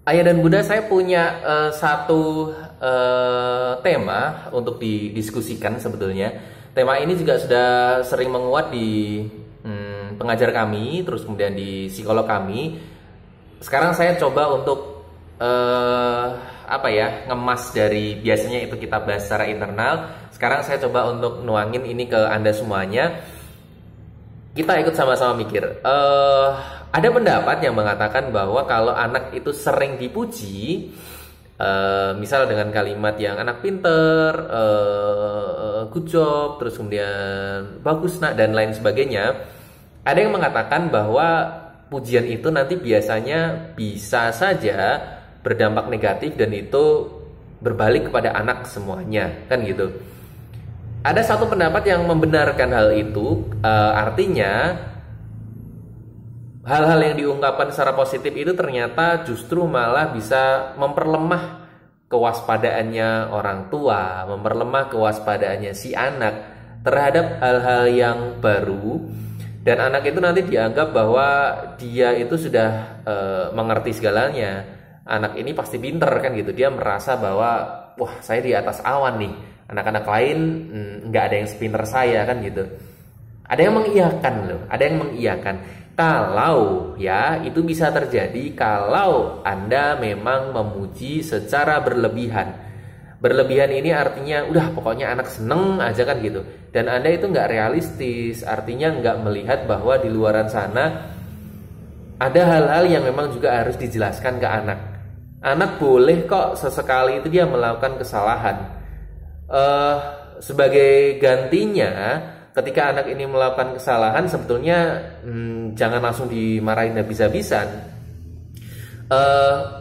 Ayah dan Bunda, saya punya satu tema untuk didiskusikan sebetulnya. Tema ini juga sudah sering menguat di pengajar kami, terus kemudian di psikolog kami. Sekarang saya coba untuk apa ya, ngemas dari biasanya itu kita bahas secara internal. Sekarang saya coba untuk nuangin ini ke Anda semuanya. Kita ikut sama-sama mikir. Ada pendapat yang mengatakan bahwa kalau anak itu sering dipuji, misal dengan kalimat yang anak pinter, good job, terus kemudian bagus nak, dan lain sebagainya. Ada yang mengatakan bahwa pujian itu nanti biasanya bisa saja berdampak negatif dan itu berbalik kepada anak semuanya, kan gitu. Ada satu pendapat yang membenarkan hal itu, artinya hal-hal yang diungkapkan secara positif itu ternyata justru malah bisa memperlemah kewaspadaannya orang tua, memperlemah kewaspadaannya si anak terhadap hal-hal yang baru, dan anak itu nanti dianggap bahwa dia itu sudah mengerti segalanya. Anak ini pasti pinter, kan gitu. Dia merasa bahwa wah, saya di atas awan nih. Anak-anak lain nggak ada yang sepinter saya, kan gitu. Ada yang mengiyakan loh, ada yang mengiyakan. Kalau ya itu bisa terjadi kalau Anda memang memuji secara berlebihan. Berlebihan ini artinya udah pokoknya anak seneng aja, kan gitu. Dan Anda itu nggak realistis, artinya nggak melihat bahwa di luaran sana ada hal-hal yang memang juga harus dijelaskan ke anak. Anak boleh kok sesekali itu dia melakukan kesalahan. Sebagai gantinya, ketika anak ini melakukan kesalahan, sebetulnya jangan langsung dimarahin habis-habisan.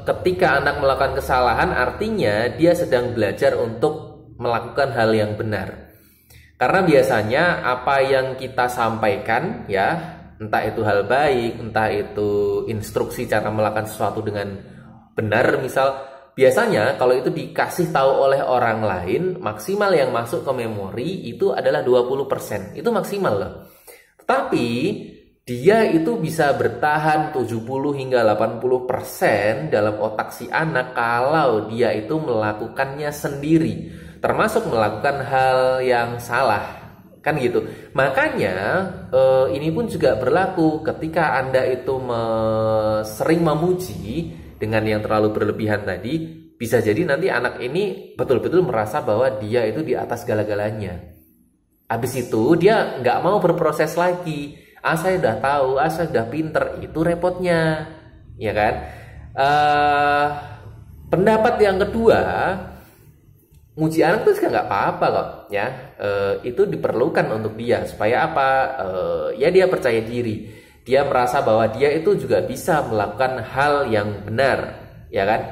Ketika anak melakukan kesalahan, artinya dia sedang belajar untuk melakukan hal yang benar. Karena biasanya apa yang kita sampaikan, ya, entah itu hal baik, entah itu instruksi cara melakukan sesuatu dengan benar, misal. Biasanya kalau itu dikasih tahu oleh orang lain, maksimal yang masuk ke memori itu adalah 20%. Itu maksimal loh. Tapi dia itu bisa bertahan 70 hingga 80% dalam otak si anak kalau dia itu melakukannya sendiri, termasuk melakukan hal yang salah, kan gitu. Makanya ini pun juga berlaku ketika Anda itu sering memuji dengan yang terlalu berlebihan tadi, bisa jadi nanti anak ini betul-betul merasa bahwa dia itu di atas segala-galanya. Habis itu dia nggak mau berproses lagi. Saya udah tahu, saya udah pinter, itu repotnya, ya kan? Pendapat yang kedua, muji anak itu juga nggak apa-apa kok, ya. Itu diperlukan untuk dia supaya apa? Ya dia percaya diri. Dia merasa bahwa dia itu juga bisa melakukan hal yang benar, ya kan?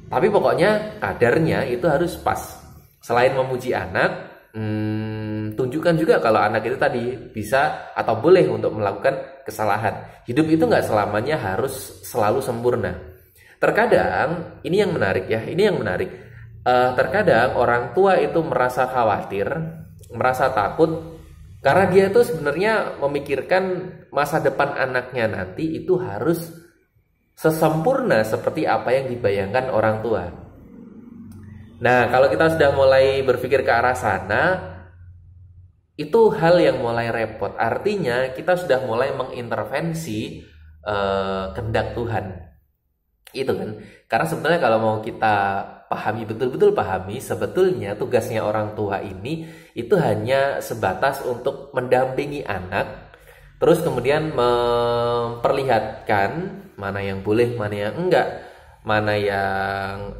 Tapi pokoknya kadarnya itu harus pas. Selain memuji anak, tunjukkan juga kalau anak itu tadi bisa atau boleh untuk melakukan kesalahan. Hidup itu nggak selamanya harus selalu sempurna. Terkadang, ini yang menarik ya, ini yang menarik. Terkadang orang tua itu merasa khawatir, merasa takut, karena dia itu sebenarnya memikirkan masa depan anaknya nanti itu harus sesempurna seperti apa yang dibayangkan orang tua. Nah, kalau kita sudah mulai berpikir ke arah sana, itu hal yang mulai repot. Artinya kita sudah mulai mengintervensi kehendak Tuhan. Itu kan. Karena sebenarnya kalau mau kita pahami, betul-betul pahami, sebetulnya tugasnya orang tua ini itu hanya sebatas untuk mendampingi anak, terus kemudian memperlihatkan mana yang boleh, mana yang enggak, mana yang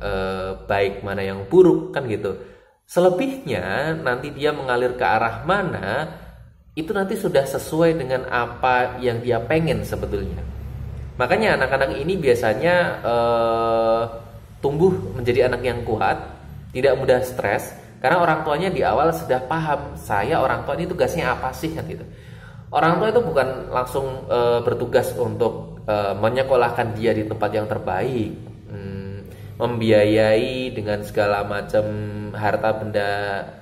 baik, mana yang buruk, kan gitu. Selebihnya nanti dia mengalir ke arah mana, itu nanti sudah sesuai dengan apa yang dia pengen sebetulnya. Makanya anak-anak ini biasanya tumbuh menjadi anak yang kuat, tidak mudah stres, karena orang tuanya di awal sudah paham, saya orang tua ini tugasnya apa sih, kan gitu. Orang tua itu bukan langsung bertugas untuk menyekolahkan dia di tempat yang terbaik, membiayai dengan segala macam harta benda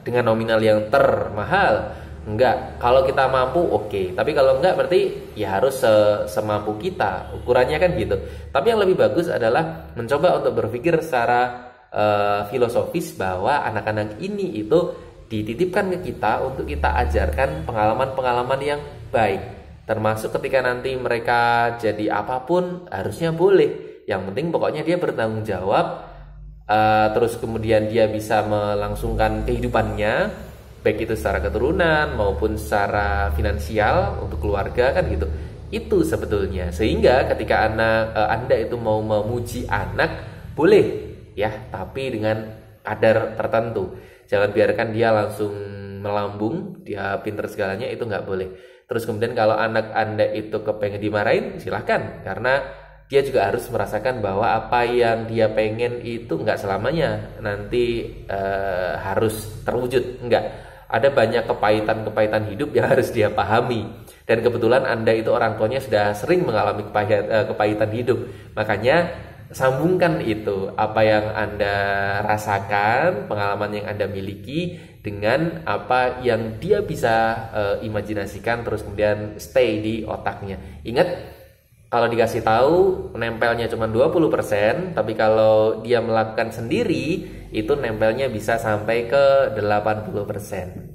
dengan nominal yang termahal. Enggak, kalau kita mampu oke. Tapi kalau enggak berarti ya harus semampu kita. Ukurannya kan gitu. Tapi yang lebih bagus adalah mencoba untuk berpikir secara filosofis bahwa anak-anak ini itu dititipkan ke kita untuk kita ajarkan pengalaman-pengalaman yang baik. Termasuk ketika nanti mereka jadi apapun harusnya boleh. Yang penting pokoknya dia bertanggung jawab, terus kemudian dia bisa melangsungkan kehidupannya, baik itu secara keturunan maupun secara finansial untuk keluarga kan gitu. Itu sebetulnya. Sehingga ketika Anda itu mau memuji anak, boleh ya, tapi dengan kadar tertentu. Jangan biarkan dia langsung melambung, dia pinter segalanya, itu nggak boleh. Terus kemudian kalau anak Anda itu kepengen dimarahin, silahkan. Karena dia juga harus merasakan bahwa apa yang dia pengen itu nggak selamanya nanti harus terwujud. Enggak. Ada banyak kepahitan-kepahitan hidup yang harus dia pahami. Dan kebetulan Anda itu orang tuanya sudah sering mengalami kepahitan hidup. Makanya sambungkan itu, apa yang Anda rasakan, pengalaman yang Anda miliki dengan apa yang dia bisa imajinasikan, terus kemudian stay di otaknya. Ingat, kalau dikasih tahu nempelnya cuma 20%, tapi kalau dia melakukan sendiri itu nempelnya bisa sampai ke 80%.